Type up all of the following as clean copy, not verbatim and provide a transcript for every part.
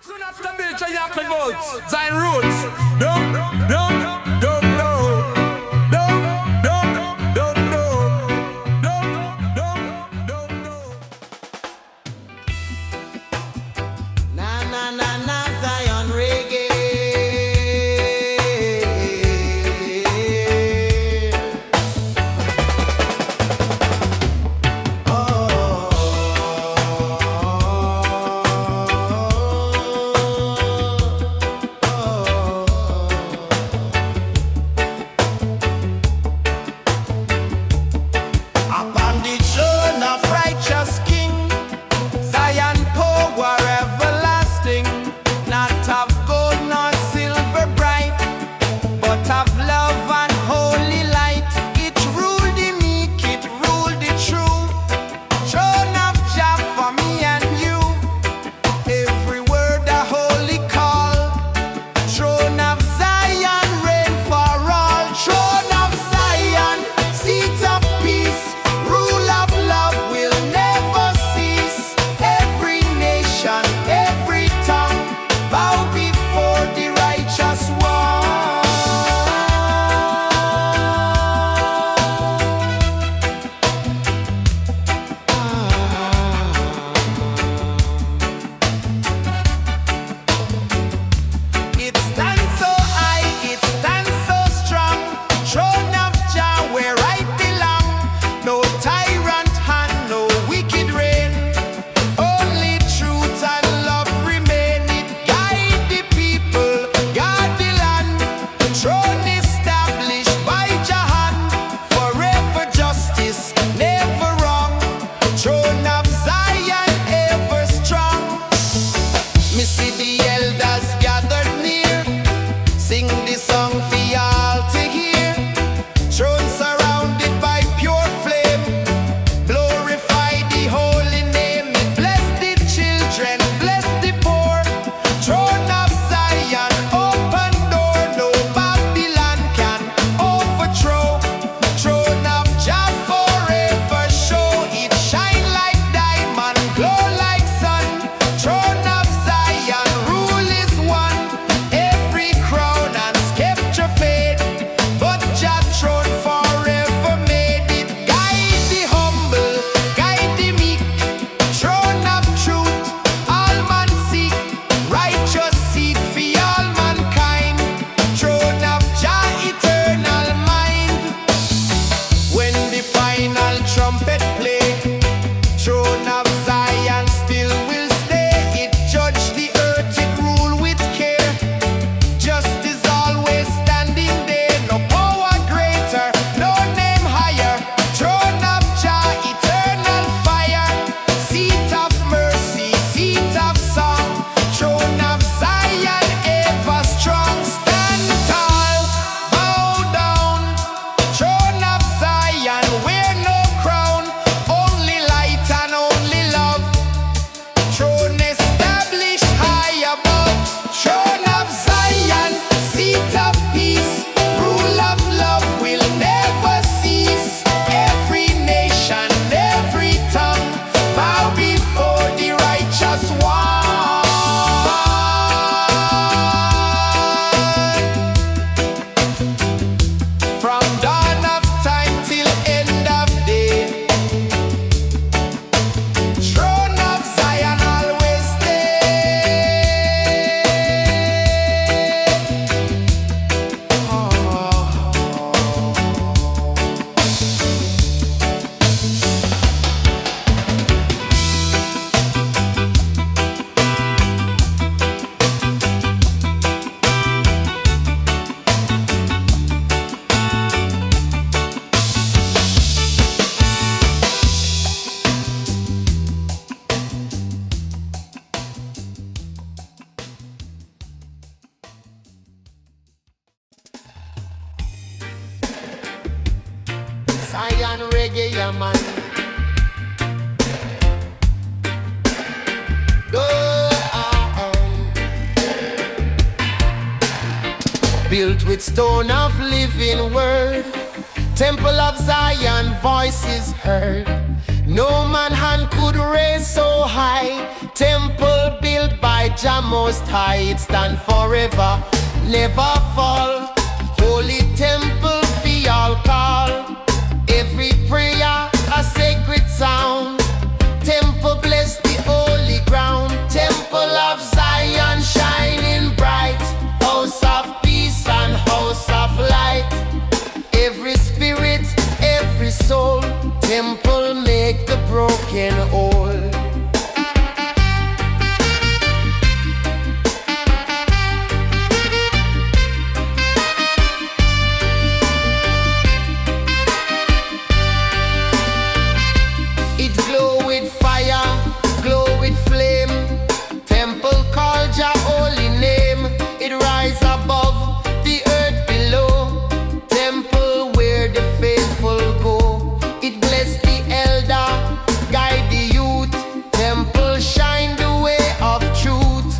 Soon after Bill Chayak votes, Zion Roots. Don't know. Na Zion reggae. Upon the throne of righteous King, Zion power everlasting, not of gold nor silver bright, but of love and holy light. It ruled the meek, it ruled the true. Throne of Jah for me and you. Every word a holy call. Throne of Zion reign for all. Throne of Zion, seat of peace. Rule of love will never cease. Every nation, every tongue bow before the righteous one. It stands so high, it stands so strong. Throne of Jah where I belong. No tyrant hand, no wicked reign. Only truth and love remain. It guide the people, guard the land. Throne established by Jah hand. Forever justice, never wrong. Throne of Zion ever strong. Me see the elders gathered near, sing the song for y'all to hear. Throne surrounded by pure flame, glorify the holy name. Bless the children, bless the poor. Throne of Zion, open door, no Babylon can overthrow. Throne of Jah forever show, it shine like diamond, glow like sun. Throne of Zion, rule is one. Every crown and scepter fade, but Jah throne forever made. It guide the humble, guide the meek. Throne of truth, all man seek. Righteous seed for all mankind. Throne of Jah, eternal mind. When the final trumpet play, throne of Zion still will stay. It judge the earth, it rule with care. Justice always standing there. No power greater, no name higher. Throne of Jah, eternal fire. Seat of mercy, seat of song. Throne of Zion, ever strong. Stand tall, bow down. Throne of Zion, wear no crown. Only light and only love. Throne established high above. Throne of Zion, seat of peace. Rule of love will never cease. Every nation, every tongue bow before the righteous one. From dawn of time till end of day, throne of Zion always stay. Zion reggae, Ya Mon. Go on. Built with stone of living word, Temple of Zion, voices heard. No man hand could raise so high. Temple built by Jah Most High. It stand forever, never fall. Holy temple we all call. Every prayer a sacred sound. Temple bless the holy ground. Temple of Zion shining bright. House of peace and house of light. Every spirit, every soul. Temple make the broken whole. It glow with fire, glow with flame. Temple call Jah holy name. It rise above the earth below. Temple where the faithful go. It bless the elder, guide the youth. Temple shine the way of truth.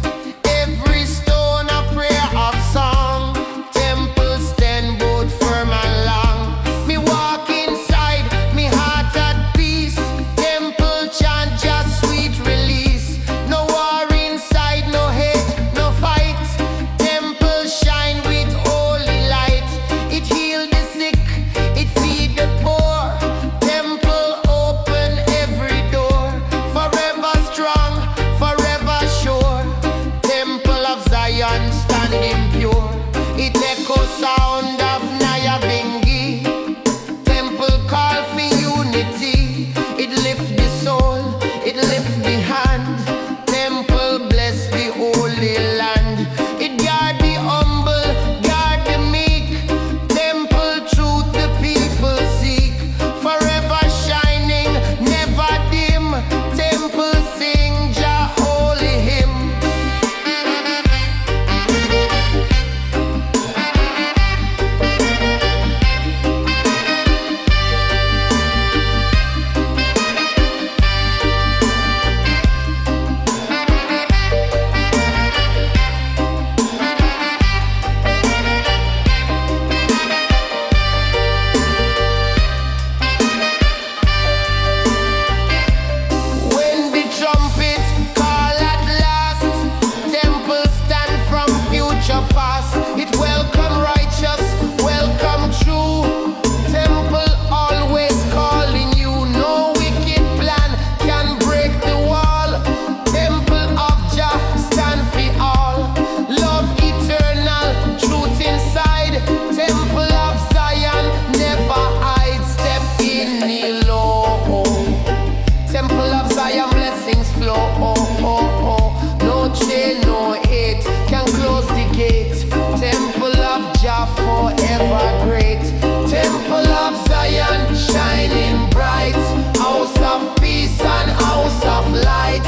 Every stone a prayer of song. Temple stand both firm and long. Me walk inside, me heart at peace. Temple chant just sweet release. No war inside, no hate, no fight. Temple shine with holy light. It heal the sick, it feed the poor. Temple open every door. Forever strong, forever sure. Temple of Zion standing pure. It echo sound of Nyabingi. Temple call for unity. It lift the soul, it lift the hand. Temple bless the holy land. It guard the humble, guard the meek. Temple truth the people seek. Forever shining, never dim. Temple sing Jah holy hymn. When the trumpet call at last, temple stand from future past. It welcome righteous, welcome true. Temple always calling you. No wicked plan can break the wall. Temple of Jah stand for all. Love eternal, truth inside. Temple of Zion never hide. Step in the low. Temple of Zion blessings flow. No chain, no hate can close the gate. Temple of Jah forever great. Temple of Zion shining bright. House of peace and house of light.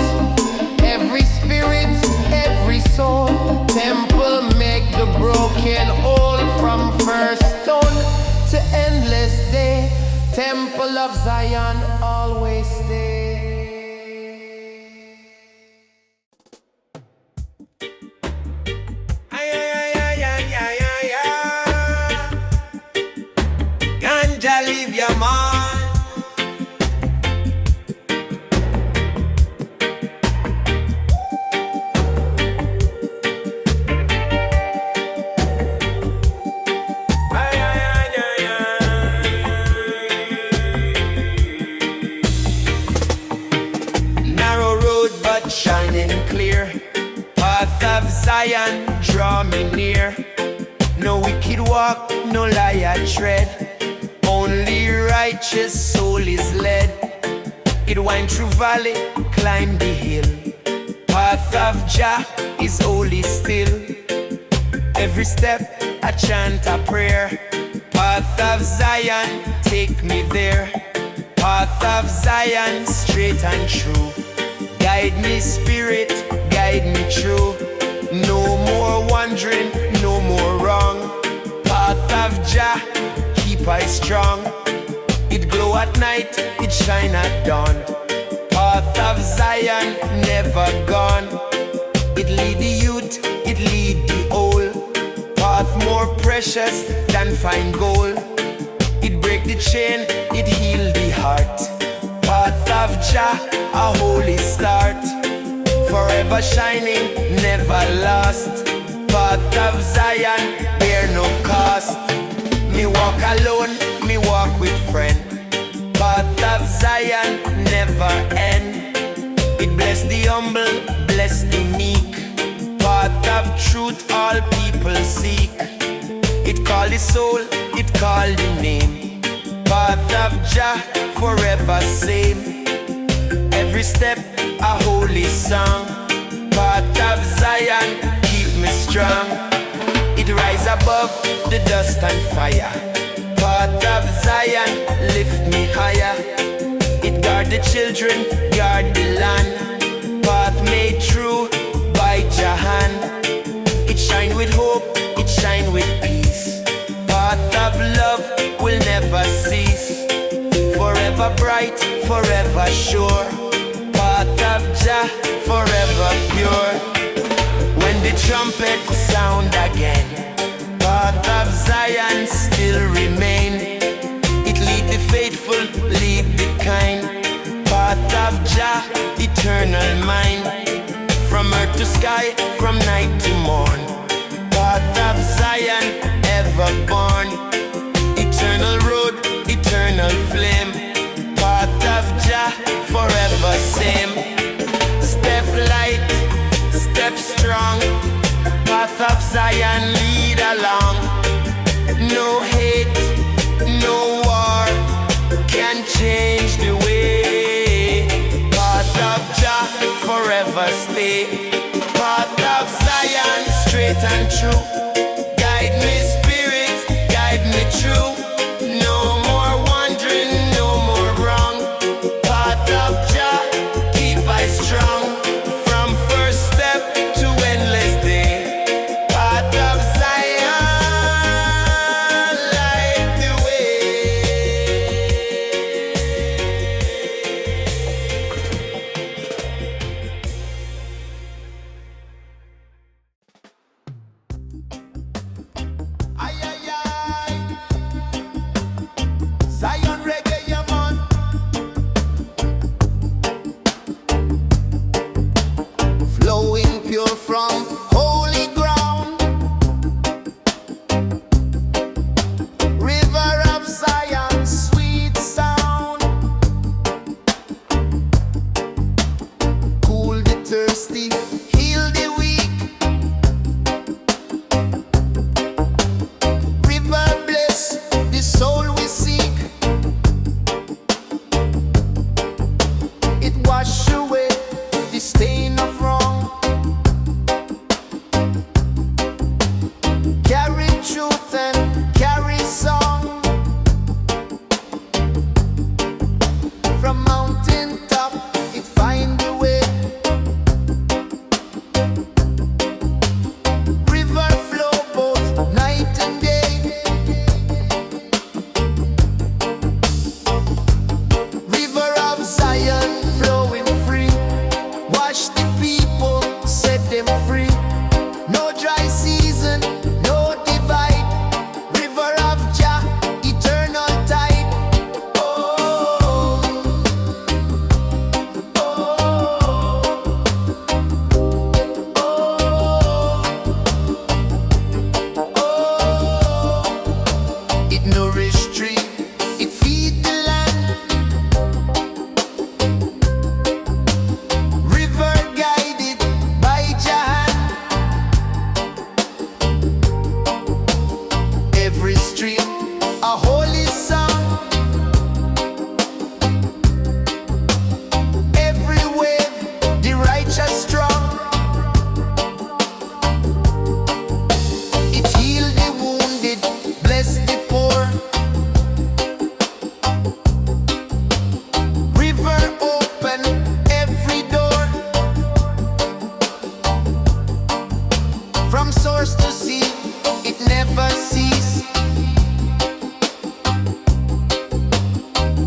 Every spirit, every soul. Temple make the broken whole. From first stone to endless day. Temple of Zion always stay. Ay, ay, ay, ay, ay, ay, ay. Ganja leave Ya Mon. Ay, ay, ay, ay, ay. Narrow road but shining clear. Path of Zion draw me near. No wicked walk, no liar tread. Only righteous soul is led. It wind through valley, climb the hill. Path of Jah is holy still. Every step a chant a prayer. Path of Zion take me there. Path of Zion straight and true. Guide me spirit, guide me true. No more wandering, no more wrong. Path of Jah keep I strong. It glow at night, it shine at dawn. Path of Zion never gone. It lead the youth, it lead the old. Path more precious than fine gold. It break the chain, it heal the heart. Path of of Jah, a holy start. Forever shining, never lost. Path of Zion, bear no cost. Me walk alone, me walk with friend. Path of Zion, never end. It bless the humble, bless the meek. Path of truth, all people seek. It call the soul, it call the name. Path of Jah, forever same. Every step, a holy song. Path of Zion, keep me strong. It rise above the dust and fire. Path of Zion, lift me higher. It guard the children, guard the land. Path made true by Jahan. It shine with hope, it shine with peace. Path of love will never cease. Forever bright, forever sure. Path of Jah, forever pure. When the trumpet sound again, path of Zion still remain. It lead the faithful, lead the kind. Path of Jah, eternal mind. From earth to sky, from night to morn. Path of Zion, ever born. Eternal road, eternal flame. Path of Jah, forever same. Step light, step strong. Path of Zion, lead along. No hate, no war can change the way. Path of Jah, forever stay. Path of Zion, straight and true. Guide me spirit, guide me true. No more wandering, no more wrong. Path of Jah, keep I strong. From first step to endless day. Path of Zion, light the way. Ay, ay, ay. Zion Reggae, Ya Mon. Flowing pure from holy ground. River of Zion, sweet sound. Cool the thirsty, heal the weak. River bless the soul we seek. It wash away the stain of wrong. Carry truth and carry song. From mountain top, it find the way. River flow both night and day. River of Zion flowing free. Wash the people, set them free. No dry season, no divide. River of Jah, eternal tide. Oh, oh, oh. It nourish tree, it feed the land. River guided by Jahan. Every stream a holy song. Every wave the righteous strong. It heal the wounded, bless the poor. River open every door. From source to sea, it never cease.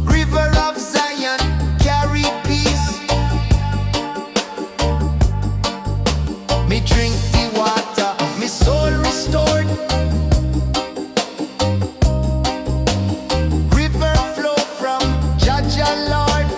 River of Zion, carry peace. Me drink the water, me soul restored. River flow from Jaja Lord.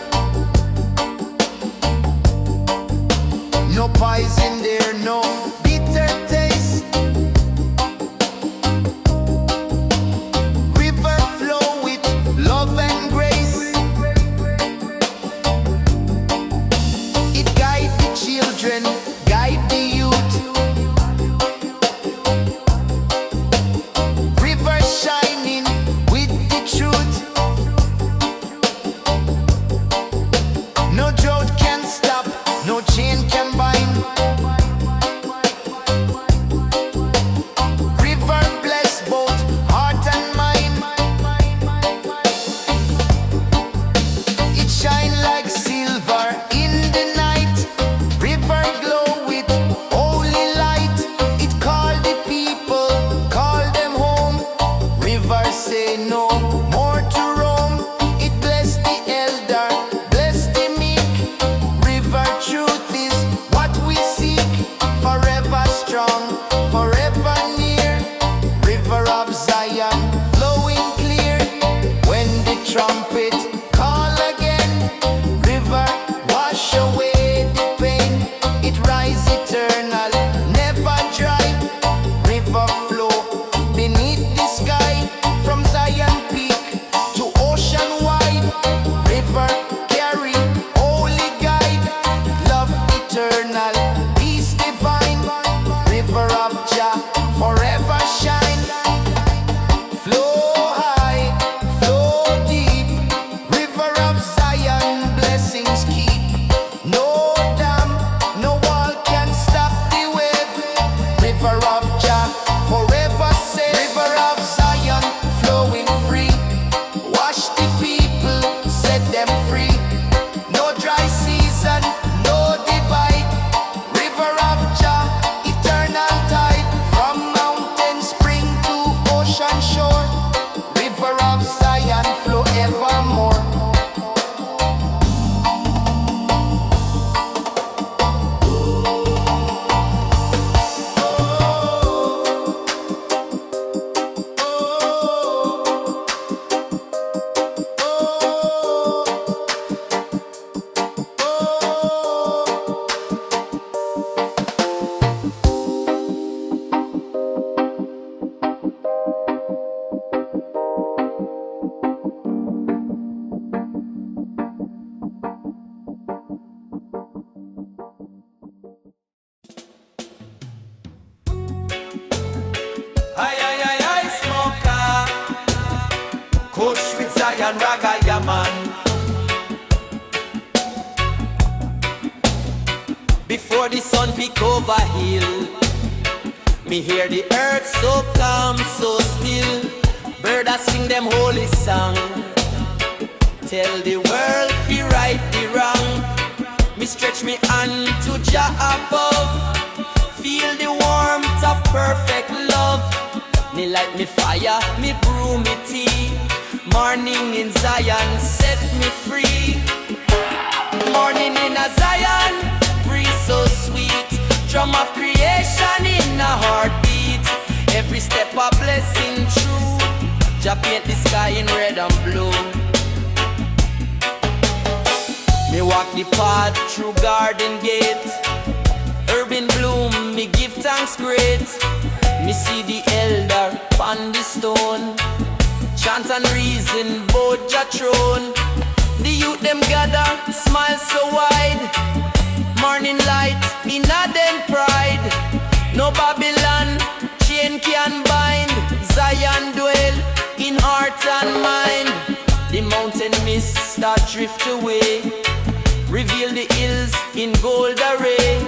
Zion Raga, Ya Mon. Before the sun peek over hill, me hear the earth so calm, so still. Bird a sing them holy song. Tell the world fi right the wrong. Me stretch me hand to Jah above. Feel the warmth of perfect love. Me light me fire, me brew me tea. Morning in Zion set me free. Morning in a Zion, breeze so sweet. Drum of creation in a heartbeat. Every step a blessing true. Jah paint the sky in red and blue. Me walk the path through garden gate. Herb in bloom, me give thanks great. Me see the elder on the stone. Chant and reason bout Jah throne. The youth them gather, smile so wide. Morning light in a them pride. No Babylon, chain can bind. Zion dwell in heart and mind. The mountain mist start drift away. Reveal the hills in gold array.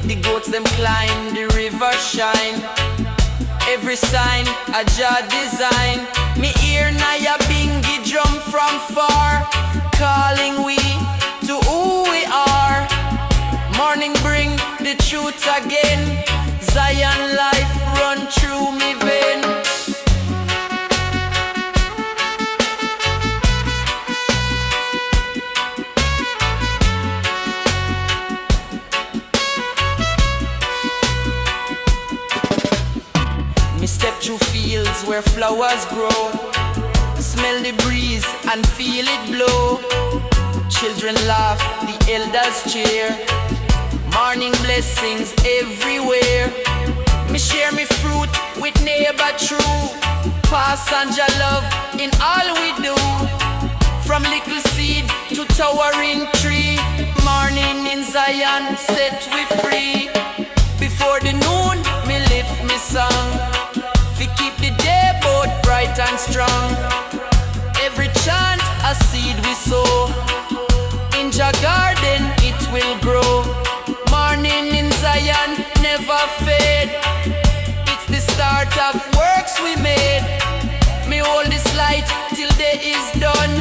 The goats them climb, the river shine. Every sign a Jah design. Me hear Naya Bingi drum from far, calling we to who we are. Morning bring the truth again. Zion life run through me vein. Me step through fields where flowers grow. Smell the breeze and feel it blow. Children laugh, the elders cheer. Morning blessings everywhere. Me share me fruit with neighbor true. Pass on Jah love in all we do. From little seed to towering tree. Morning in Zion set we free. Before the noon me lift me song. We keep the day both bright and strong. Every chant a seed we sow. In Jah garden it will grow. Morning in Zion never fade. It's the start of works we made. Me hold this light till day is done.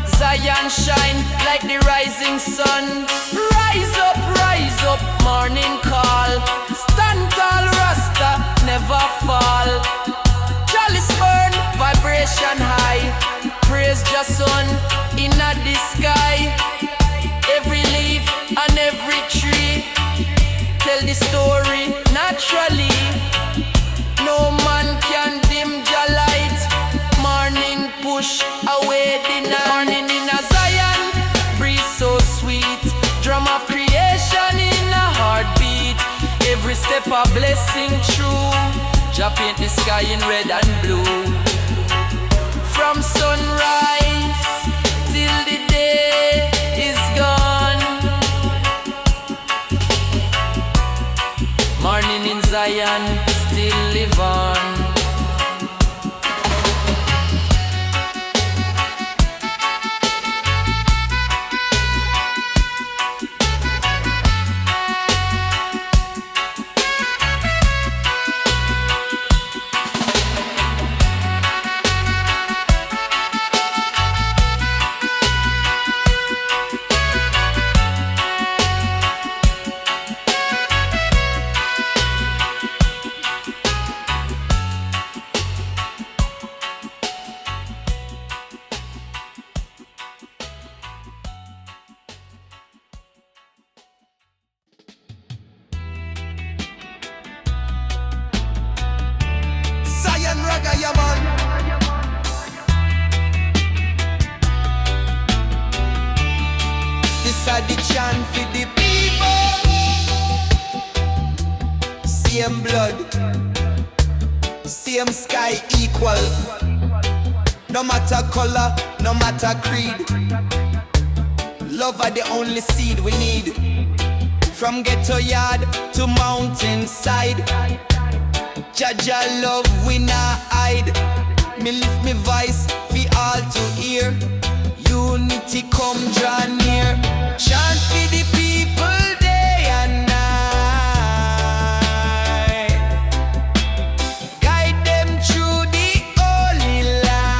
Zion shine like the rising sun. Rise up, morning call. Stand tall, Rasta, never fall. Chalice burn, vibration high. Praise Jah sun in the sky. Every leaf and every tree tell the story naturally. No man can dim Jah light. Morning push away the night. Morning in a Zion, breeze so sweet. Drum of creation in a heartbeat. Every step a blessing true. Jah paint the sky in red and blue. From sunrise till the day is gone. Morning in Zion still live on. Reggae, Ya Mon. This are the chant for the people. Same blood, same sky equal. No matter color, no matter creed. Love are the only seed we need. From ghetto yard to mountainside. Jah love we not hide. Me lift me voice for all to hear. hear. Unity come draw near. Chant for the people day and night. Guide them through the holy light.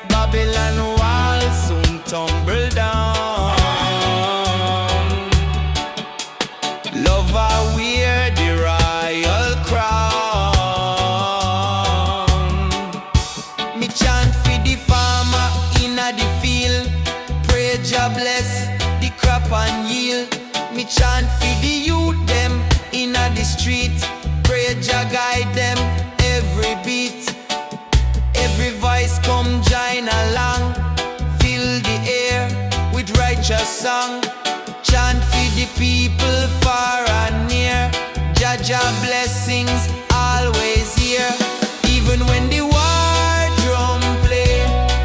Babylon wall soon tumble down. Love I wear the royal crown. Me chant for the farmer inna the field. Pray Jah bless the crop and yield. Me chant for the youth them inna the street. Pray Jah guide them every beat. Every voice come join along. Fill the air with righteous song. Chant for the people far and near. Jah Jah blessings always here. Even when the war drum play,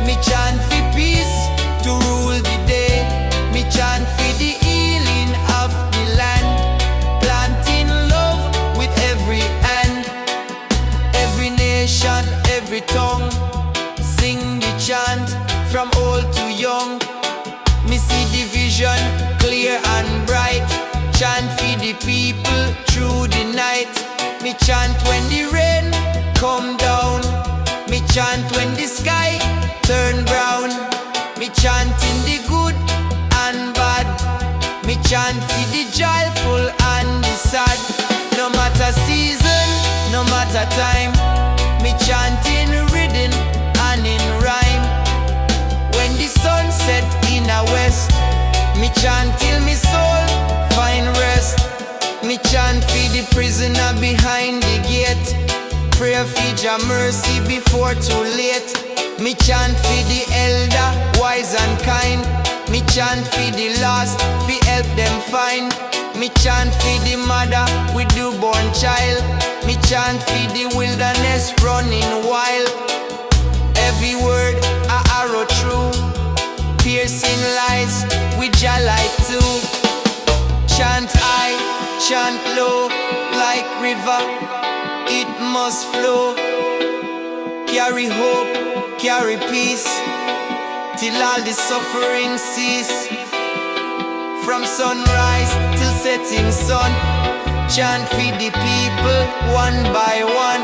me chant for peace to rule the day. Me chant for the healing of the land. Planting love with every hand. Every nation, every tongue, sing the chant from old to young. Me see the vision clear and bright. Chant for the people through the night. Me chant when the rain come down. Me chant when the sky turn brown. Me chant in the good and bad. Me chant for the joyful and the sad. No matter season, no matter time. Me chant in rhythm and in rhyme. When the sun set in a west, me chant till me soul find rest. Me chant for the prisoner behind the gate. Pray for Jah mercy before too late. Me chant for the elder, wise and kind. Me chant for the lost, fi help them find. Me chant for the mother with newborn child. Me chant for the wilderness running wild. Every word a arrow through, piercing lies with Jah light too. Chant high, chant low, like river, it must flow. Carry hope, carry peace, till all the suffering cease. From sunrise till setting sun, chant for the people one by one.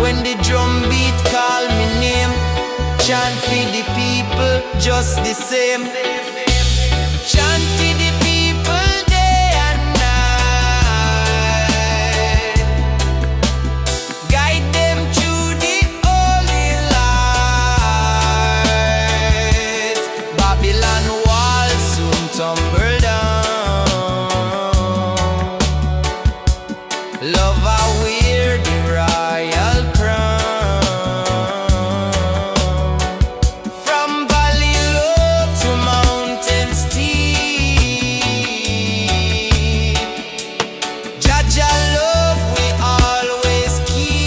When the drum beat call me name, chant for the people just the same. Chant for the people day and night. Guide them through the holy light. Babylon wall soon tumble down. Love I wear the royal crown. From valley low to mountain steep, Jah Jah love we always keep.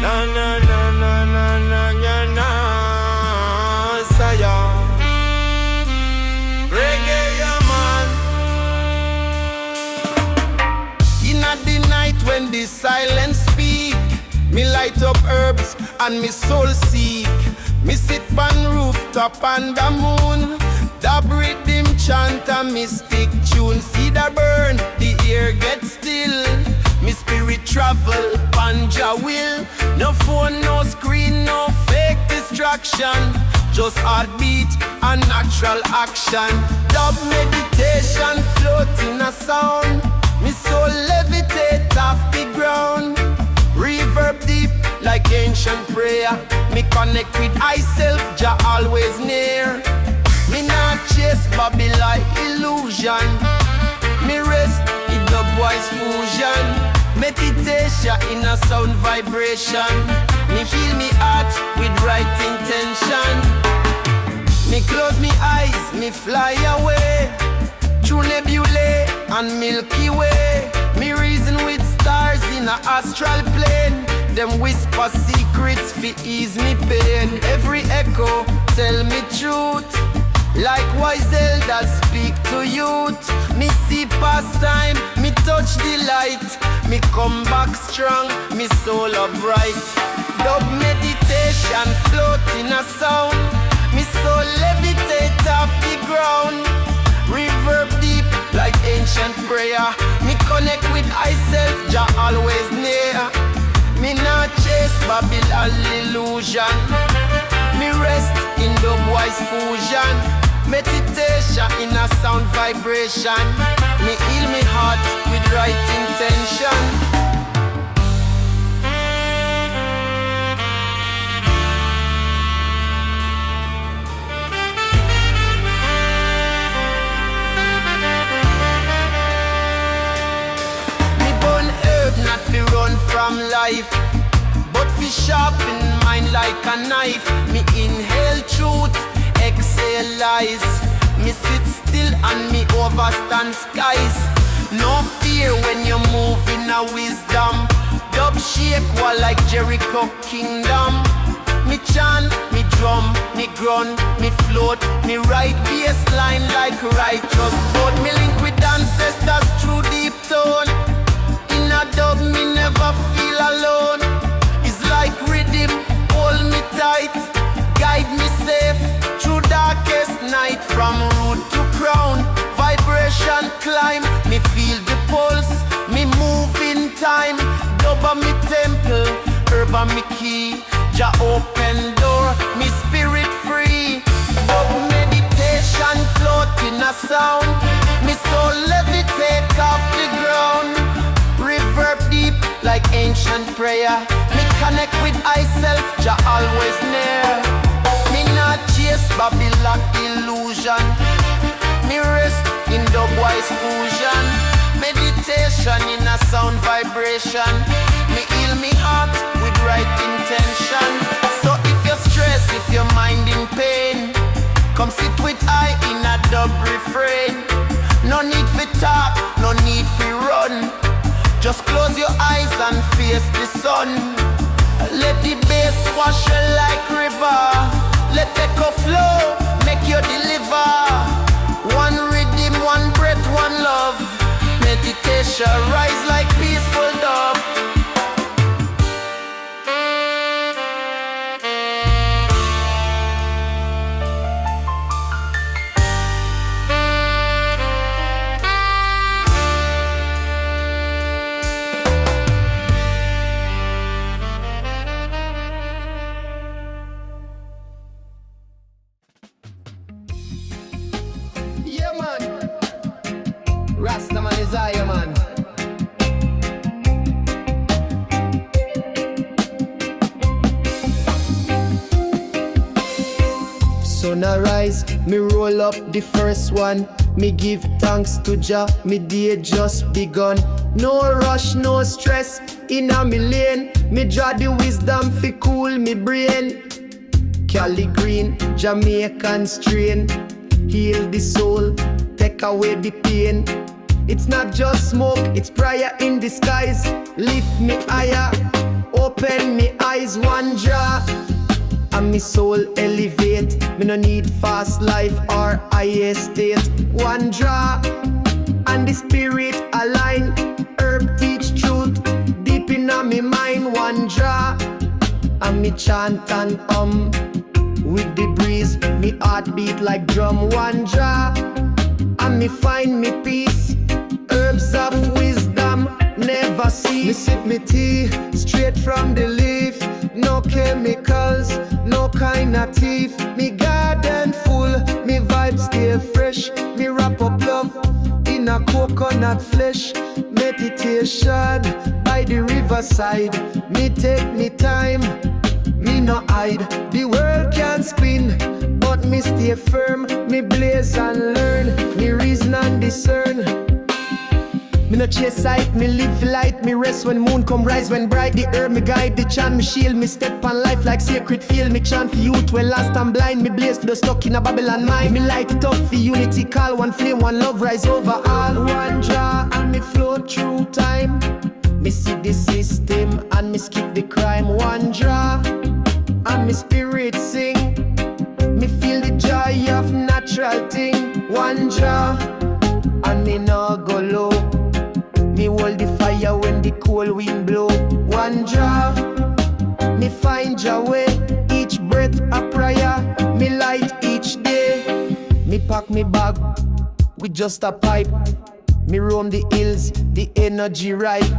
Na na na na na na na na, saya. Reggae, Ya Mon. Inna the night when the silence speak, me light up herbs and me soul seek. Me sit on rooftop on the moon, dub rhythm chant a mystic tune. See the burn, the air get still. Me spirit travel, Ganja will. No phone, no screen, no fake distraction. Just heartbeat and natural action. Dub meditation, floating a sound. Me soul levitate off the ground. Reverb deep like ancient prayer. Me connect with myself, Jah always near. Me not chase Babylon illusion. Me rest in the boys fusion. Meditation in a sound vibration. Me heal me heart with right intention. Me close me eyes, me fly away through nebulae and Milky Way. Me reason with stars in a astral plane. Them whisper secrets fi ease me pain. Every echo tell me truth. Likewise elders speak to youth. Me see past time, me touch the light. Me come back strong, me soul upright. Dub meditation float in a sound. Me soul levitate off the ground. Reverb deep like ancient prayer. Me connect with myself, Jah always near. Me not chase Babylon illusion. Me rest in the wise fusion. Meditation in a sound vibration. Me heal me heart with right intention. Me burn herb not fi run from life, but fi sharpen mind like a knife. Me inhale truth, exhale lies. Me sit still and me overstand skies. No fear when you move in a wisdom. Dub shake wall like Jericho kingdom. Me chant, me drum, me grunt, me float. Me right bassline like righteous boat. Me link with ancestors through deep tone. In a dub me never feel alone. It's like rhythm, hold me tight. Guide me safe through darkest night. From root to crown, vibration climb. Me feel the pulse, me move in time. Dub on me temple, herb on me key. Jah open door, me spirit free. Dub meditation float in a sound. Me soul levitate off the ground. Reverb deep like ancient prayer. Me connect with myself, Jah always near. Me not chase Babylon illusion. Me rest in the wise fusion. Meditation in a sound vibration. Me heal me heart with right intention. So if you're stressed, if your mind in pain, come sit with I in a dub refrain. No need for talk, no need for run. Just close your eyes and face the sun. Let the bass wash you like river. Let echo flow, make you deliver. One rhythm, one breath, one love. Meditation rise like peaceful dove. Yeah man, Rasta man is I, man. Sun arise, me roll up the first one. Me give thanks to Jah, me day just begun. No rush, no stress, inna me lane. Me draw the wisdom fi cool me brain. Cali green, Jamaican strain. Heal the soul, take away the pain. It's not just smoke, it's prayer in disguise. Lift me higher, open me eyes, one draw. And me soul elevate. Me no need fast life or high state. One draw, and the spirit align. Herb teach truth, deep inna me mind. One draw, and me chant and with the breeze, me heart beat like drum. One draw, and me find me peace. Herbs of wisdom, never cease. Me sip me tea, straight from the leaf. No chemicals, no kind of thief. Me garden full, me vibes stay fresh. Me wrap up love in a coconut flesh. Meditation by the riverside. Me take me time, me no hide. The world can spin, but me stay firm. Me me blaze and learn, me reason and discern. Me no chase sight, me live for light, me rest when moon come rise, when bright the herb, me guide the chant, me shield, me step on life like sacred field, me chant for youth when lost and blind, me blaze for the stuck in a Babylon mind, me light it up for unity, call one flame, one love rise over all, one draw and me float through time, me see the system and me skip the crime, one draw and me spirit sing, me feel the joy of natural thing, one draw and me no go low. Me hold the fire when the cold wind blow. One draw, me find your way. Each breath a prayer, me light each day. Me pack me bag with just a pipe. Me roam the hills, the energy right.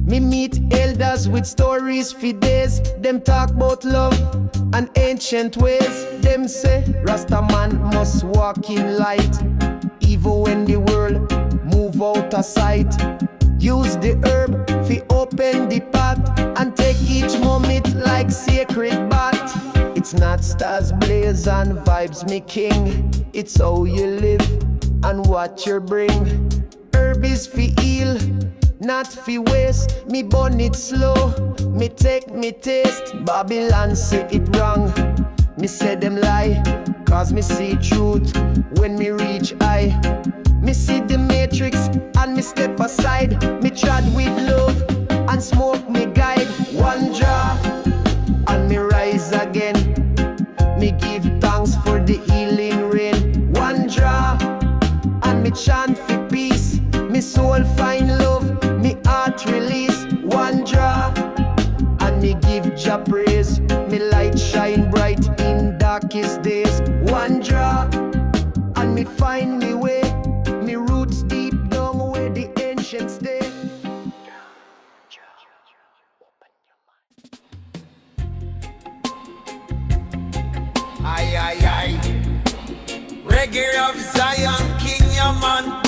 Me meet elders with stories for days. Them talk about love and ancient ways. Them say Rasta man must walk in light, even when the world move out of sight. Use the herb fi open the pot and take each moment like sacred bath. It's not stars blaze and vibes me king. It's how you live and what you bring. Herb is fi heal, not fi waste. Me burn it slow, me take me taste. Babylon say it wrong, me say them lie, cause me see truth when me reach high. Me see the matrix and me step aside. Me trod with love and smoke me guide. One draw and me rise again. Me give thanks for the healing rain. One draw and me chant for peace. Me soul find love, me heart release. One draw and me give Jah praise. Me light shine bright in darkest days. One draw and me find me way. Me roots deep down where the ancients stay. Aye, aye, aye. Reggae of Zion, King Ya Mon.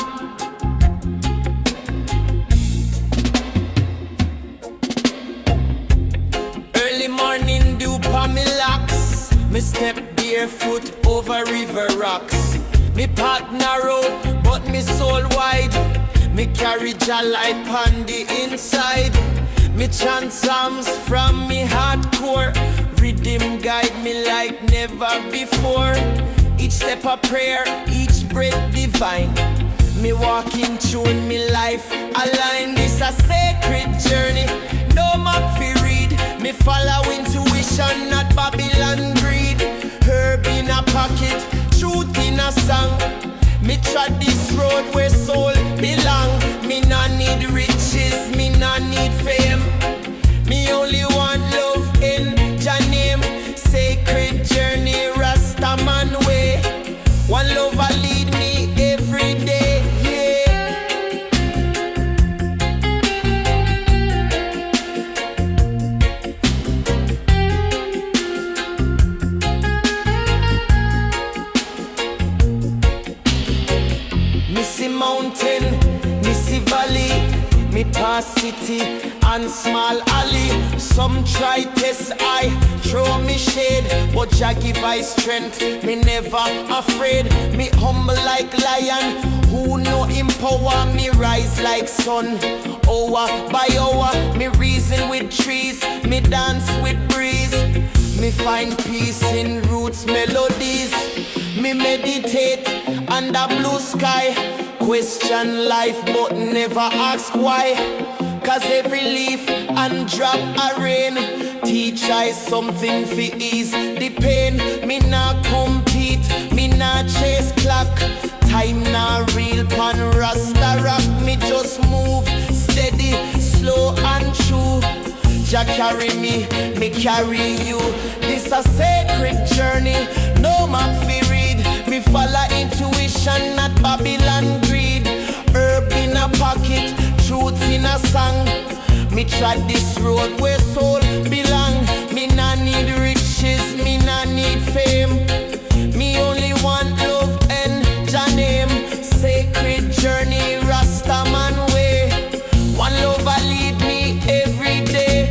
Early morning dew pa me locks. Me step barefoot over river rocks. Me path narrow, but me soul wide. Me carry Jah light on the inside. Me chant psalms from me hardcore. Rhythm guide me like never before. Each step a prayer, each breath divine. Me walk in tune, me life align. This a sacred journey, no map fi read. Me follow intuition, not Babylon greed. Herb in a pocket, truth in a song. Me trod this road where soul belong. Me nah need riches, me nah need fame. Me only want love in Jah name. Sacred journey, Rasta man way. One love a lead me every day, yeah. Missy mountain, missy valley, me pass city and small alley. Some try test I, throw me shade, but Jah give I strength, me never afraid. Me humble like lion, who know him power. Me rise like sun, hour by hour. Me reason with trees, me dance with breeze. Me find peace in roots melodies. Me meditate under blue sky. Question life but never ask why. Cause every leaf and drop a rain teach I something for ease the pain. Me nah compete, me nah chase clock. Time nah real pan Rasta rock. Me just move steady, slow and true. Jah carry me, me carry you. This a sacred journey, no map fi read. Me follow intuition, not Babylon greed. Herb in a pocket, truth in a song. Me trod this road where soul belong. Me nah need riches, me nah need fame. Me only want love and Jah name. Sacred journey, Rasta man way. One love a lead me every day.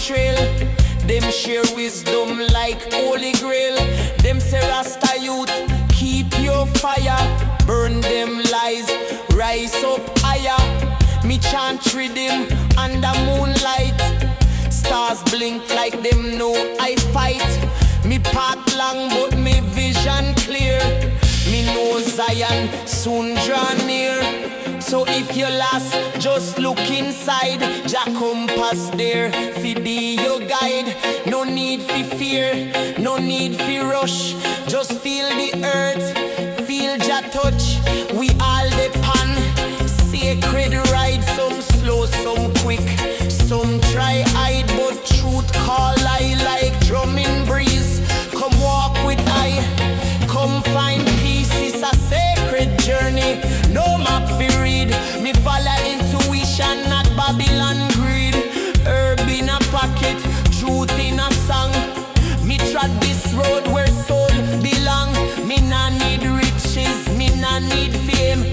trail. Them share wisdom like Holy Grail. Them say Rasta youth, keep your fire. Burn them lies, rise up higher. Me chant rhythm under moonlight. Stars blink like them know I fight. Me path long but me vision clear. Me know Zion soon draw near. So if you're lost, just look inside. Jah compass there, fi be your guide. No need fi fear, no need fi rush. Just feel the earth, feel Jah touch. We all depend. Sacred ride, some slow, some quick. Some try hide, but truth call I like drumming breeze. Come walk with I, come find peace. It's a sacred journey, no map fi read. Me follow intuition, not Babylon greed. Herb in a pocket, truth in a song. Me trod this road where soul belong. Me nah need riches, me nah need fame.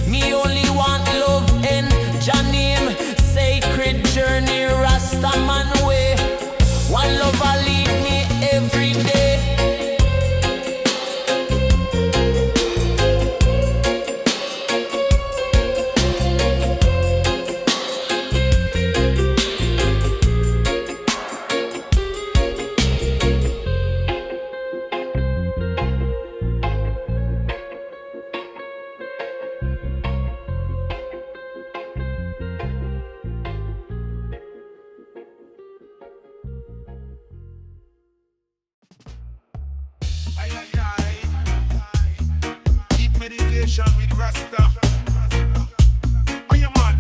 Me only want love and Jah name. Sacred journey, Rasta man way. One love will lead me every day. Deep meditation with Rasta. Oh, yeah, man.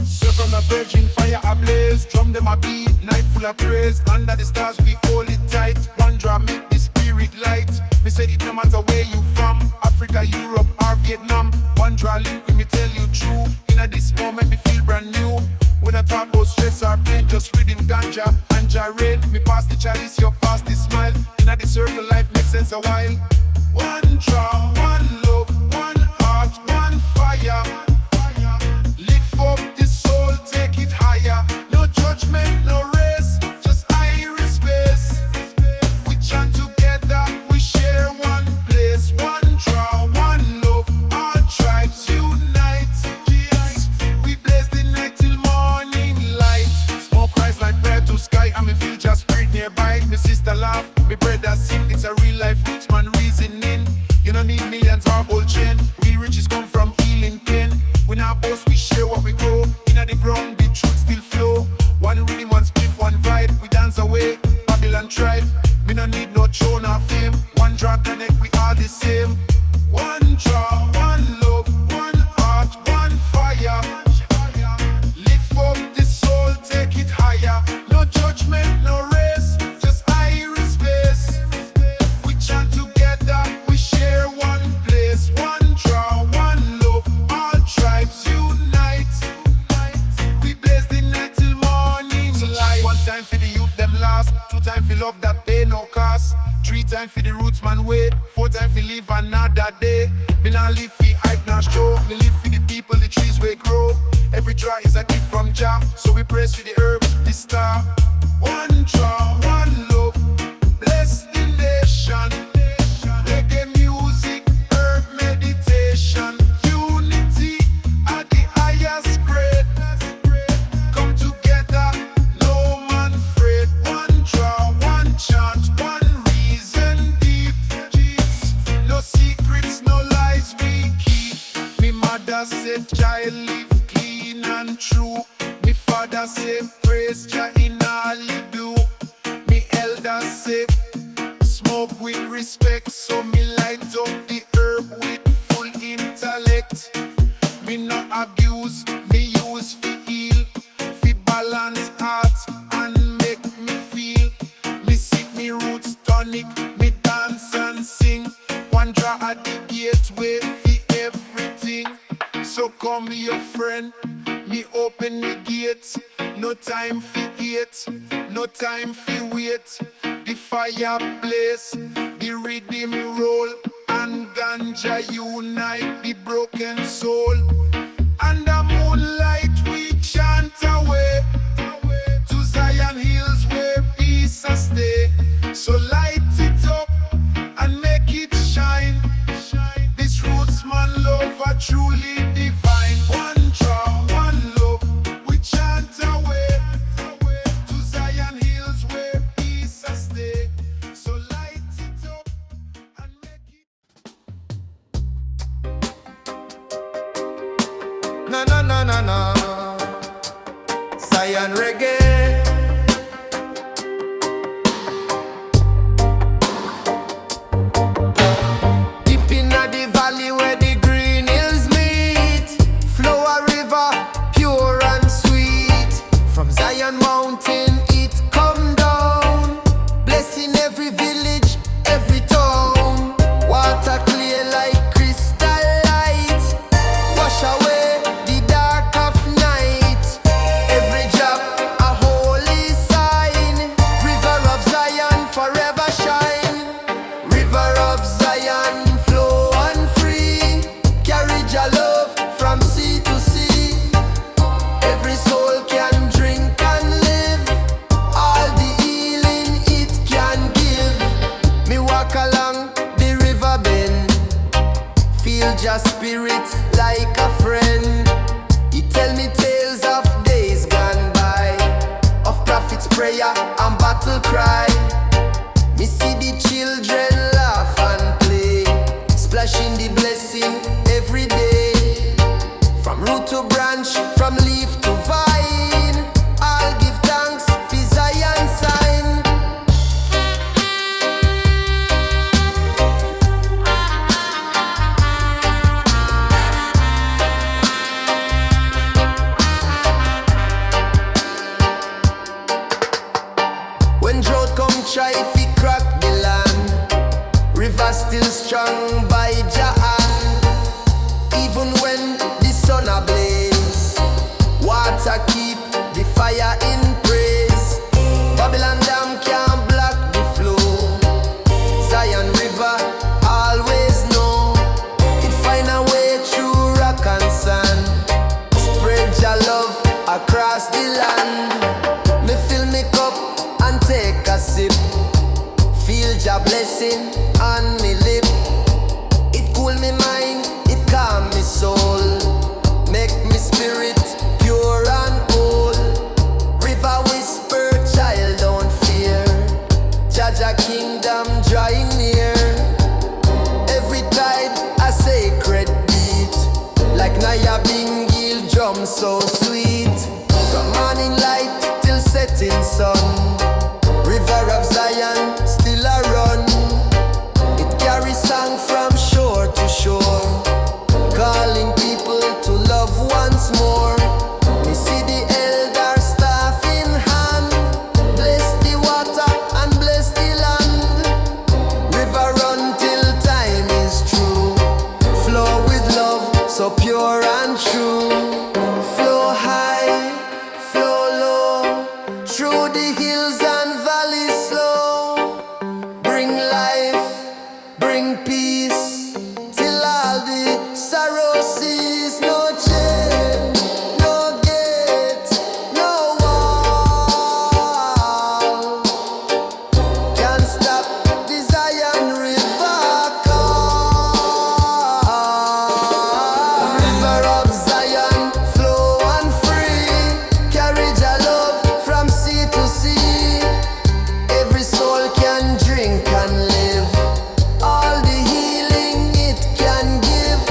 Circle the virgin fire ablaze. Drum them a beat, night full of praise. Under the stars we hold it tight. One drum make the spirit light. Me said it no matter where you from, Africa, Europe or Vietnam. One draw link with me tell you true. In this moment me feel brand new. When I talk about stress or pain, just reading ganja and rain. Me pass the chalice, you pass the smile. In the circle life makes sense a while. One draw, one love, one heart, one fire. Lift up the soul, take it higher. No judgment, no race, just iris space. We chant together, we share one place. One draw, one love, all tribes unite. Yes, we blaze the night till morning light. Smoke rise like bread to sky, and me feel just spirit nearby. Me sister laugh, me brother sing. It's a real life Rootsman reasoning. You don't need millions or gold chain. We riches come from healing pain. We not boast, we share what we grow. Inna the ground, the truth still flow. One rhythm, one spliff, one vibe. We dance away, Babylon tribe. Me no need no throne or fame. One draw connect, we all the same. One draw, one love, one heart, one fire. Lift up the soul, take it higher. No judgment, no race, just iris space. We chant together, we share one place. One draw, one love, all tribes unite. We blaze the night till morning light. One time for the youth, them last. Two time for love that pay no cost. Three time for the Rootsman way. Four time for live another day. Me not live for hype, not show. Me live for the people, the trees we grow. Every draw is a gift from Jah, so we praise for the herbs, the star. One draw, one love, bless the nation. Reggae music, herb meditation. Unity at the highest grade. Come together, no man afraid. One draw, one chant, one reason deep. No secrets, no lies we keep. Me mother said, child live clean and true. Me father said, praise Jah in all you do. Me elder said, smoke with respect. So me light up the herb with full intellect. Me not abuse, me use fi heal, fi balance heart and make me feel. Me sip me roots tonic, me dance and sing. One draw at the gateway fi everything. So come your friend, me open the gate. No time fi hate, no time fi wait. The fire blaze, the rhythm roll, and ganja unite the broken soul. Under moonlight we chant away to Zion hills where peace has stay. So light it up and make it shine. This Rootsman love are truly divine. One draw, one love, we chant away to Zion hills where peace has stay. So light it up and make it. Na na na na na. Zion reggae. Deep inna the valley where the green hills meet, flow a river pure and sweet. From Zion mountain it come down, blessing every village, every town. Water clear like crystal light, wash away the dark of night. Every drop a holy sign. River of Zion forever shine. River of Zion flow on free, carry your love from sea to sea. Every soul can drink and live, all the healing it can give. Me walk along the river bend, feel your spirit like a friend. He tell me tales of days gone by, of prophet's prayer and battle cry. Me see the children laugh and play, splashing the blessing every day. From root to branch, from leaf to vine, I'll give thanks for Zion sign. When drought come try if it crack the land, river still strong by Jah hand. Even when the sun ablaze, water keep the fire in praise. Babylon dam can't block the flow, Zion river always know. It find a way through rock and sand, spread your love across the land. Me fill me cup and take a sip, feel your blessing on me lip. It cool me mind, it calm me soul, make me spirit pure and whole. River whisper, child don't fear, Jaja kingdom drawing near. Every tide a sacred beat, like Naya Bingil drum so sweet. From morning light till setting sun, river of Zion still a run. It carries song from shore to shore, calling people to love once more. We see the elder staff in hand, bless the water and bless the land. River run till time is true, flow with love so pure and true. Flow high, flow low, through the hills and valleys slow. Bring life, bring peace, till all the sorrow cease. No chain, no gate, no wall can stop the Zion river call. River of Zion flow on free, carry your love from sea to sea. Every soul can drink and live, all the healing it can give.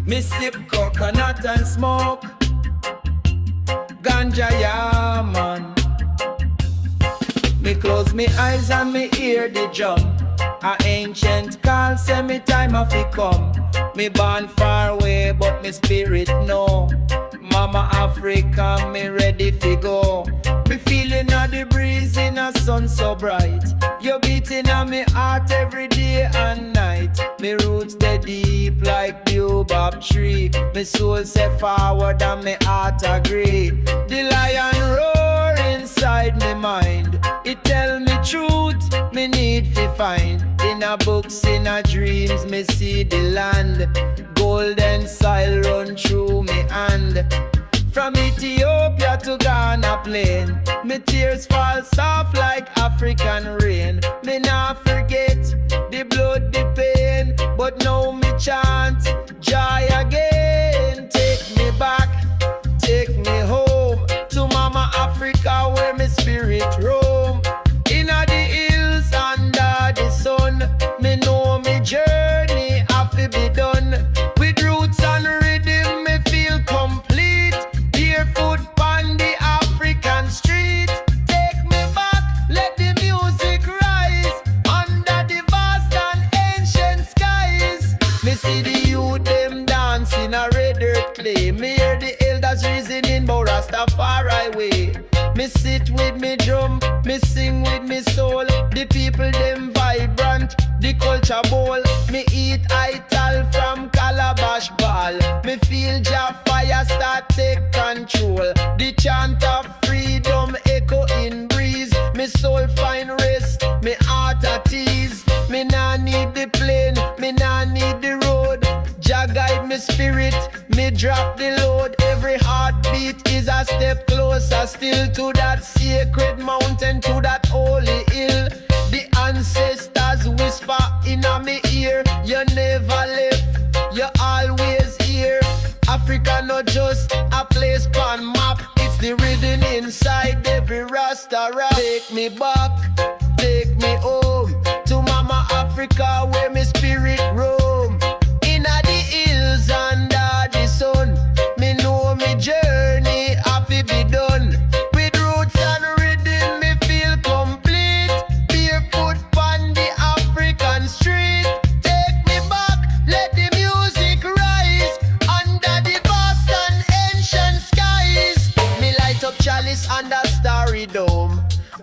Me sip coconut and smoke Ganja, Ya Mon. Me close me eyes and me hear the drum. A ancient call say me time of it come. Me born far away but me spirit know. Mama Africa, me ready to go. Me feeling of the breeze in a sun so bright. You beating on me heart every day and night. Me roots they deep like baobab tree. Me soul set forward and me heart agree. The lion roar inside me mind. It tell me truth, me need to find. In a books, in a dreams, me see the land. Golden soil run through me hand. From Ethiopia to Ghana plain, me tears fall soft like African rain. Me not forget the blood, the pain, but now me chant joy again. Take me back, take me home to Mama Africa where me spirit roam. Inna the hills under the sun, me know me journey have to be done. With roots and rhythm, me feel complete. Barefoot on the African street. Take me back, let the music rise under the vast and ancient skies. Me see the youth them dancing a red earth clay. Me hear the elders reasoning about Rasta Way. Me sit with me drum, me sing with me soul. The people them vibrant, the culture bowl. Me eat ital from calabash ball. Me feel Jah fire start take control. The chant of freedom echo in breeze. Me soul find rest, me heart at ease. Me nah need the plane, me nah need the road. Jah guide me spirit, me drop the load. Every heartbeat is a step closer still to that sacred mountain, to that holy hill. The ancestors whisper in me ear, you never left, you always here. Africa not just a place pan map, it's the rhythm inside every Rasta rap. Take me back, take me home to Mama Africa where me spirit roam. Inna the hills under the sun, me know me journey have to be done. With roots and rhythm me feel complete. Barefoot on the African street. Take me back, let the music rise under the vast and ancient skies. Me light up chalice under starry dome.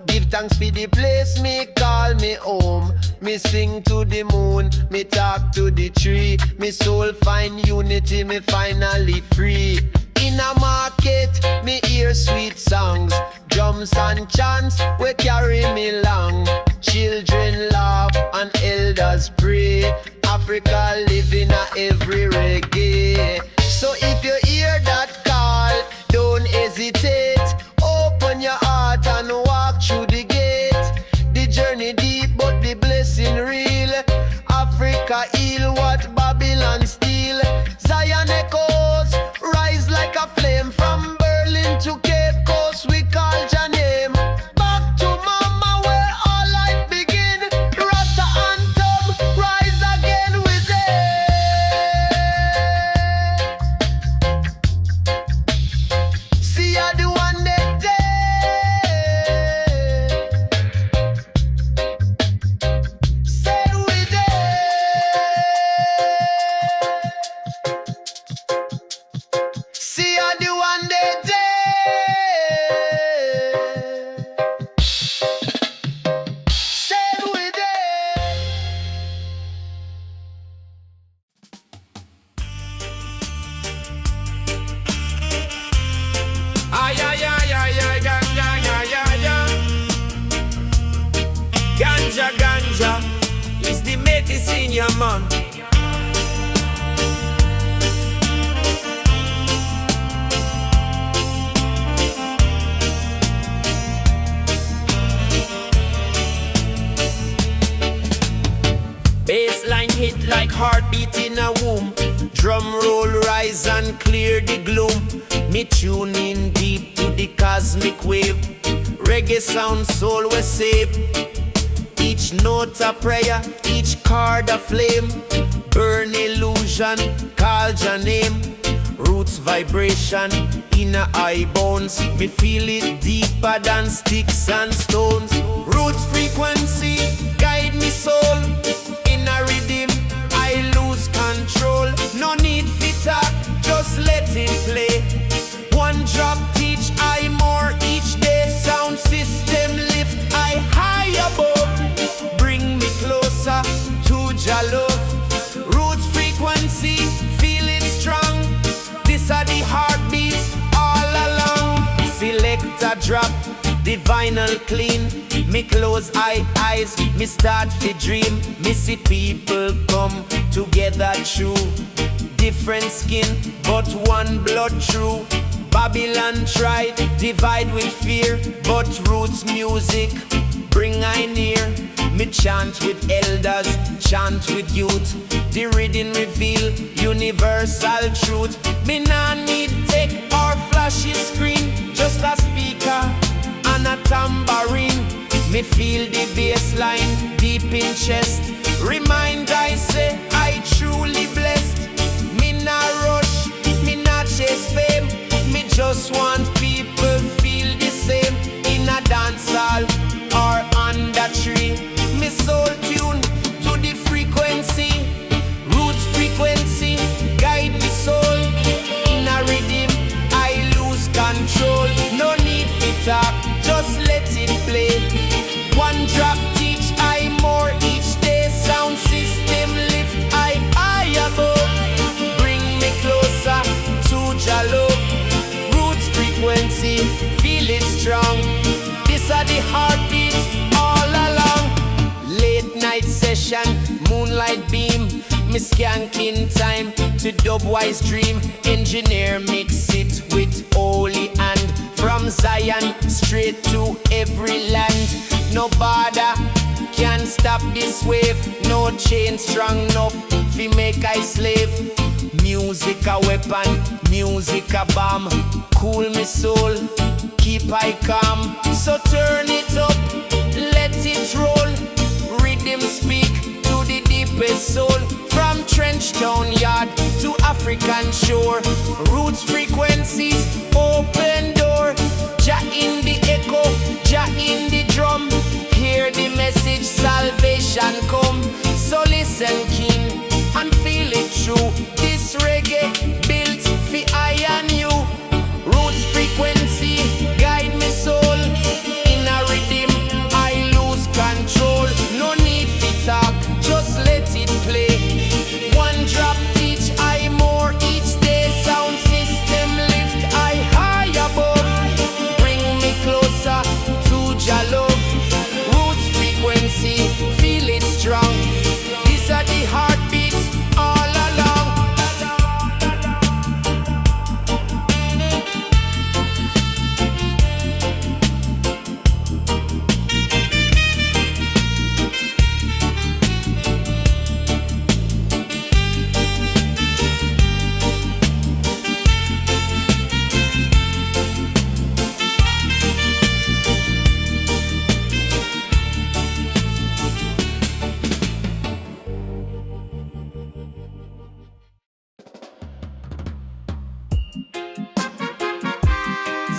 Give thanks for the place me call me home. Me sing to the moon, me talk to the tree. Me soul find unity, me finally free. In a market, me hear sweet songs. Drums and chants, we carry me long. Children laugh and elders pray. Africa living a every reggae. So if you hear that call, don't hesitate. Open your heart and walk through the gate. The journey deep but the blessing real. Africa heal what Babylon steal. Zion echoes rise like a flame. From Berlin to Cape Coast we call your name. Back to Mama where all life begin. Rasta anthem rise again within. See ya the one that day. Say we there. See ya the one that day. Say we there. Ay, ay, ay, ay, ay, ganja, ganja, ganja. Ganja, ganja is the medicine, ya man. Bassline hit like heartbeat in a womb. Drum roll rise and clear the gloom. Me tune in deep to the cosmic wave. Reggae sound soul we save. Each note a prayer, each chord a flame. Burn illusion, call call your name. Roots vibration in a eye bones. Me feel it deeper than sticks and stones. Roots frequency guide me soul. In a rhythm I lose control. No need fit talk, just let it play. One drop teach I more each day. Sound system lift I high above. Bring me closer to Jah love. Roots frequency, feel it strong. This are the heartbeats all along. Select a drop, the vinyl clean. Me close eyes, me start to dream. Me see people come together true. Different skin, but one blood true. Babylon tried, divide with fear, but roots music bring I near. Me chant with elders, chant with youth. The reading reveal universal truth. Me nah need tech or flashy screen, just a speaker and a tambourine. Me feel the bass line deep in chest. Remind I say I truly blessed. Me nah rush, me nah chase fame. Me just want people feel the same. In a dance hall or under tree. Me soul tune to the frequency. Roots frequency guide me soul. In a rhythm I lose control. No need to talk, just let it play. One drop teach I more each day. Sound system lift I high above. Bring me closer to Jah love. Roots frequency, feel it strong. This are the heartbeats all along. Late night session, moonlight beam. Me skanking time to dubwise dream. Engineer mix it with holy hand. From Zion straight to every land. No border can stop this wave. No chain strong enough fi make I slave. Music a weapon, music a bomb. Cool me soul, keep I calm. So turn it up, let it roll. Rhythm speak to the deepest soul. From trench town yard to African shore. Roots frequencies, open door. Jah in the echo, Jah in the drum. Hear the message, salvation come. So listen king, and feel it true. This reggae built for I and you. Roots frequency, guide me soul. In a rhythm, I lose control. No need to talk, just let it play. One drop teach I more each day. Sound system lift I high above. Bring me closer to Jah love. Roots frequency, feel it strong. These are the heartbeats all along.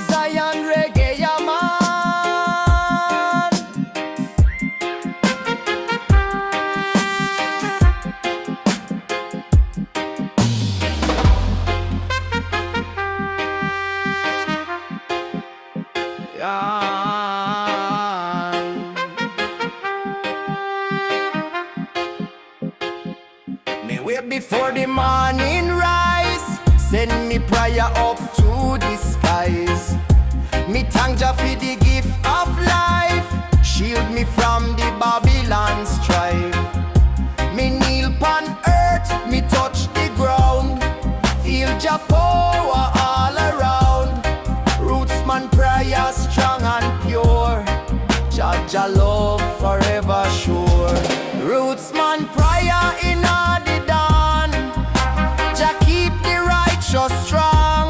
Zion reggae, ya man. Me wait before the morning rise. Send me prayer up to the skies. Me thank Jah for the gift of life. Shield me from the Babylon strife. Me kneel pon earth, me touch the ground. Feel Jah power all around. Rootsman prayer strong and pure. Jah love forever sure. Rootsman prayer in all the dawn. Jah keep the righteous strong.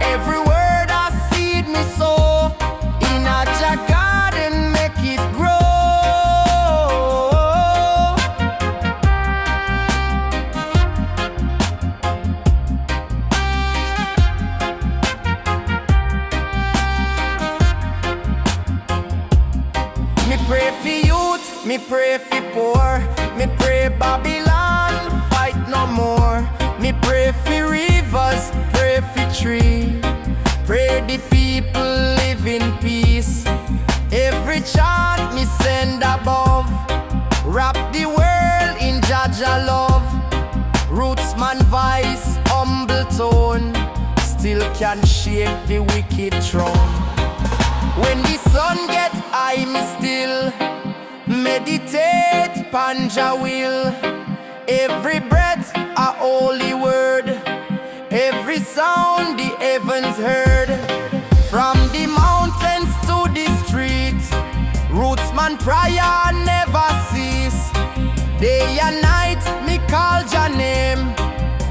Every word I seed me sow. In a Jah garden make it grow. Me pray for poor, me pray Babylon fight no more. Me pray for rivers, pray for tree. Pray the people live in peace. Every chant me send above, wrap the world in Jaja love. Rootsman voice, humble tone, still can shake the wicked throne. When the sun get high, me still meditate, panja will. Every breath a holy word, every sound the heavens heard. From the mountains to the streets, Rootsman prayer never cease. Day and night me call your name,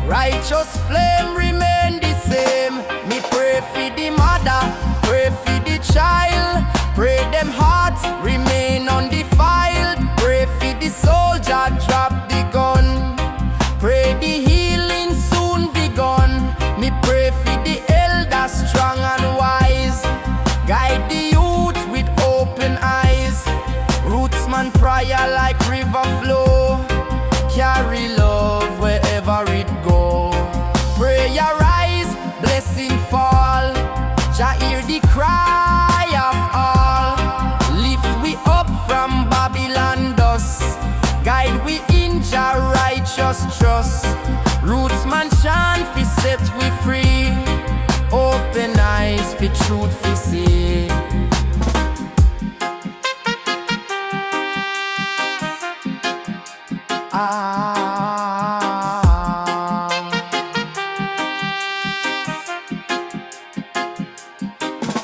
righteous flame remain the same. Me pray for the mother, pray for the child, pray them hearts remain undefiled. Pray for the soldier drop the gun, pray the healing soon begun. Me pray for the elder strong and wise, guide the youth with open eyes. Rootsman prayer like river flow, carry love wherever it go. Prayer rise, blessing fall, Jah hear the cry of all. Lift we up from Babylon dust, guide we in Jah righteous trust. Rootsman chant fi set we free, open eyes fi truth fi see.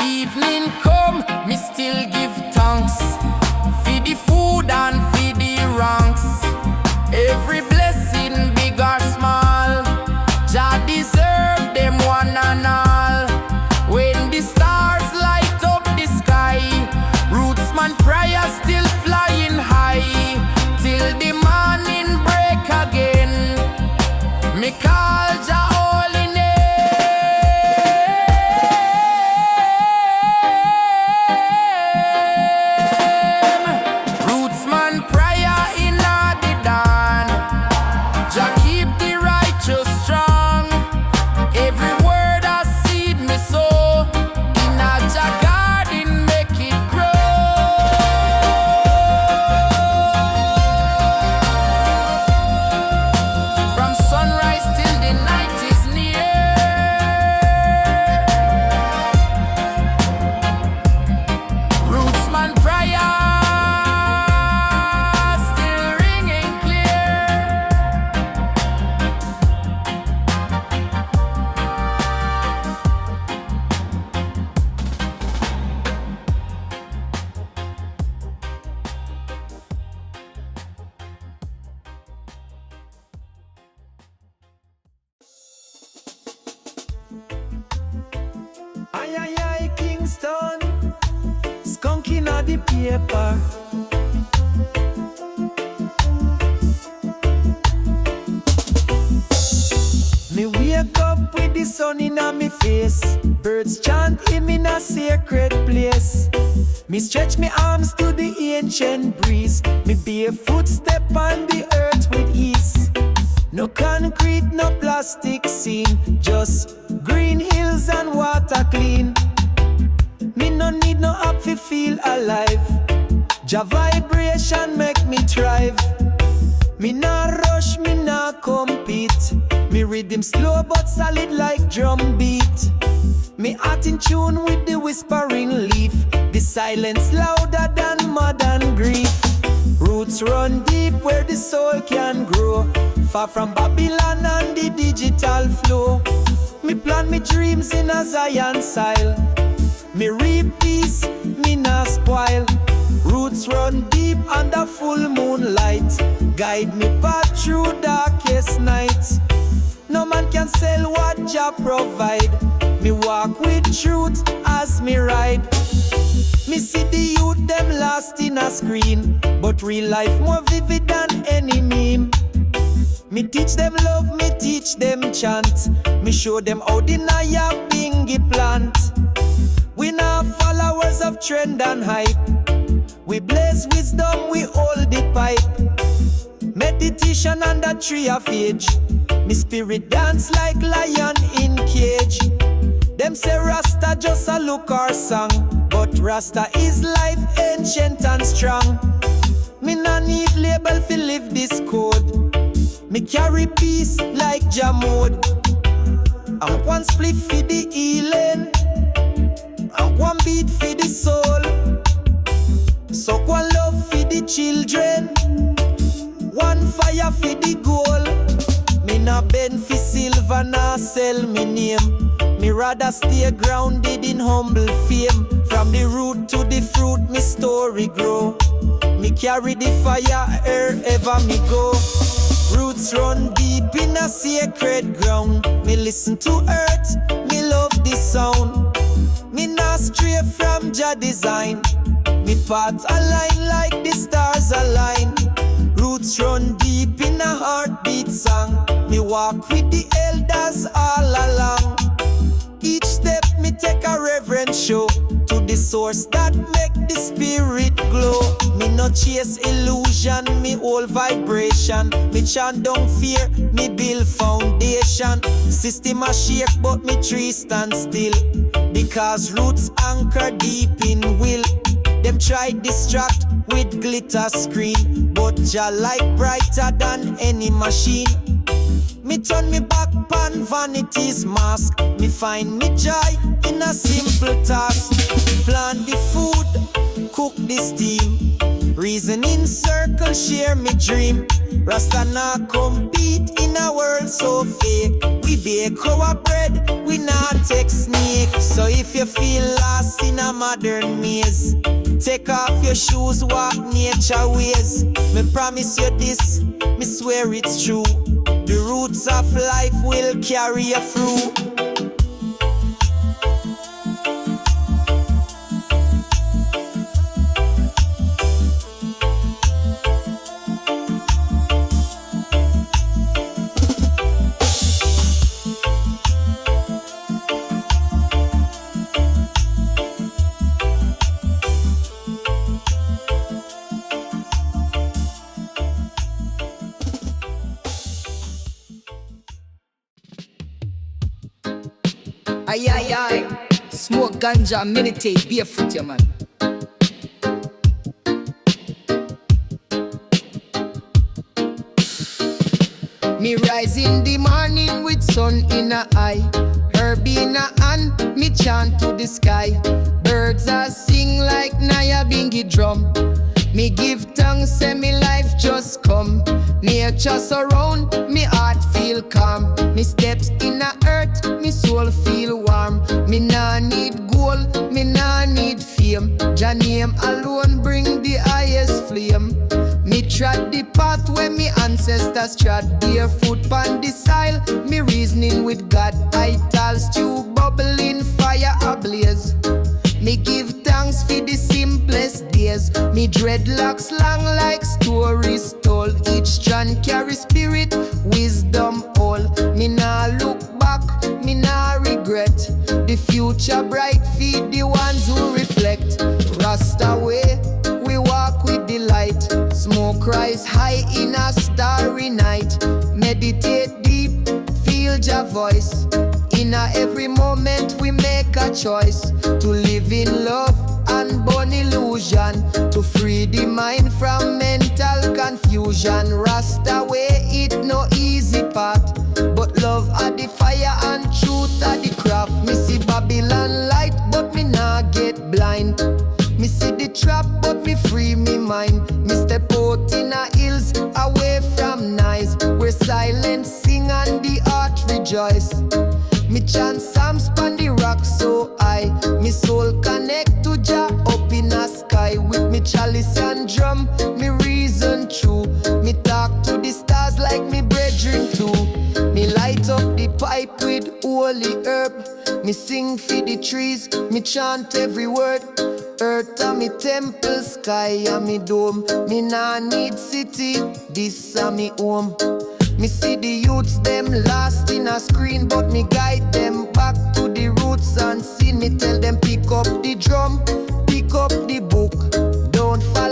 Evening come, me still give thanks for the food and for the ranks. Every blessing, big or small, Jah deserve them one and all. When the stars light up the sky, Rootsman prayer still flying high. Till the morning break again, me call Jah holy name. Rootsman prayer in the dawn, Jah keep the righteous strong. Every word I seed me sow, in a Jah garden make it grow. From sunrise till the night is near, Rootsman prayer still ringing clear. Aye, aye, aye, Kingston, skunking on the paper. Me wake up with the sun in my face, birds chant him in a sacred place. Me stretch me arms to the ancient breeze, me barefoot step on the earth with ease. No concrete, no plastic scene, just green hills and water clean. Me no need no app to feel alive, Jah vibration make me thrive. Me nah rush, me nah compete, me rhythm slow but solid like drum beat. Me heart in tune with the whispering leaf, the silence louder than modern grief. Roots run deep where the soul can grow, far from Babylon and the digital flow. Me plant me dreams in a Zion soil, me reap peace, me nah spoil. Roots run deep under full moonlight, guide me path through darkest night. No man can sell what Jah provide, me walk with truth as me ride. Me see the youth them lost in a screen, but real life more vivid than any meme. Me teach them love, me teach them chant, me show them how the Naya bingy plant. We not followers of trend and hype, We blaze wisdom, we hold the pipe. Meditation under tree of age. Me spirit dance like lion in cage. Them say Rasta just a look or song, but Rasta is life, ancient and strong. Me no need label fi live this code. Me carry peace like Ya Mon. And one split fi the healing, and one beat fi the soul. So one love fi the children, one fire fi the goal. Me nah bend fi silver, nah sell me name. Me rather stay grounded in humble fame. From the root to the fruit, me story grow. Me carry the fire wherever me go. Roots run deep in a sacred ground. Me listen to earth, me love this sound. Me not stray from Jah design. Me path align like the stars align. Roots run deep in a heartbeat song. Me walk with the elders all along. Each step me take a reverent show to the source that make the spirit glow. Me no chase illusion, me hold vibration. Me chant down fear, me build foundation. System a shake but me tree stand still, because roots anchor deep in will. Them try distract with glitter screen, but Jah light brighter than any machine. Me turn me back pan vanity's mask. Me find me joy in a simple task. Plant the food, cook the steam. Reason in circle, share me dream. Rasta not compete in a world so fake. We bake our bread, we not take snake. So if you feel lost in a modern maze, take off your shoes, walk nature ways. Me promise you this, me swear it's true. The roots of life will carry you through. Aye, aye, aye. Smoke ganja, meditate, barefoot, yeah, man. Me rise in the morning with sun in a eye, herb in a hand, me chant to the sky. Birds are sing like Naya Bingy drum. Me give thanks, say me life just come. Nature surround, me heart feel calm. Me steps in a earth, me soul feel warm. Me nah need gold, me nah need fame. Jah name alone bring the highest flame. Me trod the path where me ancestors trod, barefoot on the soil. Me reasoning with God, ital stew bubbling, fire ablaze. Me give thanks for the simplest days. Me dreadlocks long like stories told. Each strand carry spirit, wisdom all. Me nah look back, me nah regret. The future bright, feed the ones who reflect. Rasta Way, we walk with the light. Smoke rise high in a starry night. Meditate deep, feel Jah voice. In every moment we make a choice to live in love and burn illusion, to free the mind from mental confusion. Rasta Way, it no easy path, but love are the fire and truth are the craft. Me see Babylon light, but me nah get blind. Me see the trap, but me free me mind. Me step out in a hills, away from noise, where silence sing and the heart rejoice. Me chant psalms on the rock so high. Me soul connect to Jah up in a sky. With me chalice and drum, me reason true. Me talk to the stars like me brethren too. Me light up the pipe with holy herb. Me sing for the trees, me chant every word. Earth a me temple, sky a me dome. Me nah need city, this a me home. Me see the youths them lost in a screen, but me guide them back to the roots and sin. Me tell them pick up the drum, pick up the book. Don't fall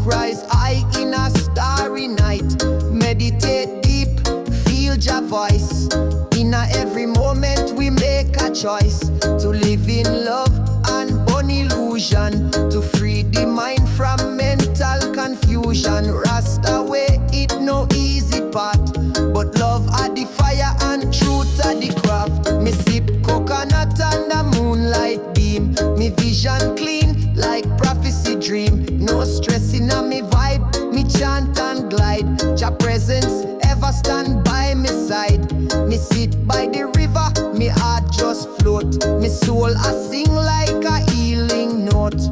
rise high in a starry night. Meditate deep, feel Jah voice. In a every moment we make a choice to live in love and burn illusion, to free the mind from mental confusion. Rasta way, it no easy path, but love are the fire and truth are the craft. Me sip coconut and the moonlight beam, me vision clean like prophecy dream. No stress in a me vibe, me chant and glide. Jah presence ever stand by me side. Me sit by the river, me heart just float. Me soul a sing like a healing note.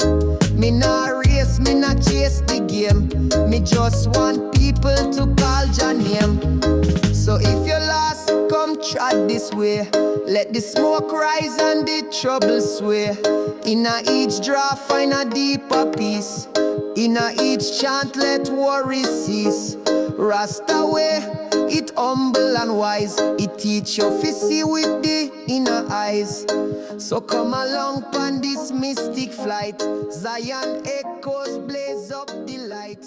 Me nah race, me nah chase the game. Me just want people to call Jah name. So if you're lost, come trod this way. Let the smoke rise and the trouble sway. In a each draw find a deeper peace. In a each chant let worry cease. Rasta way, it humble and wise. It teach you to see with the inner eyes. So come along on this mystic flight. Zion echoes blaze up the light.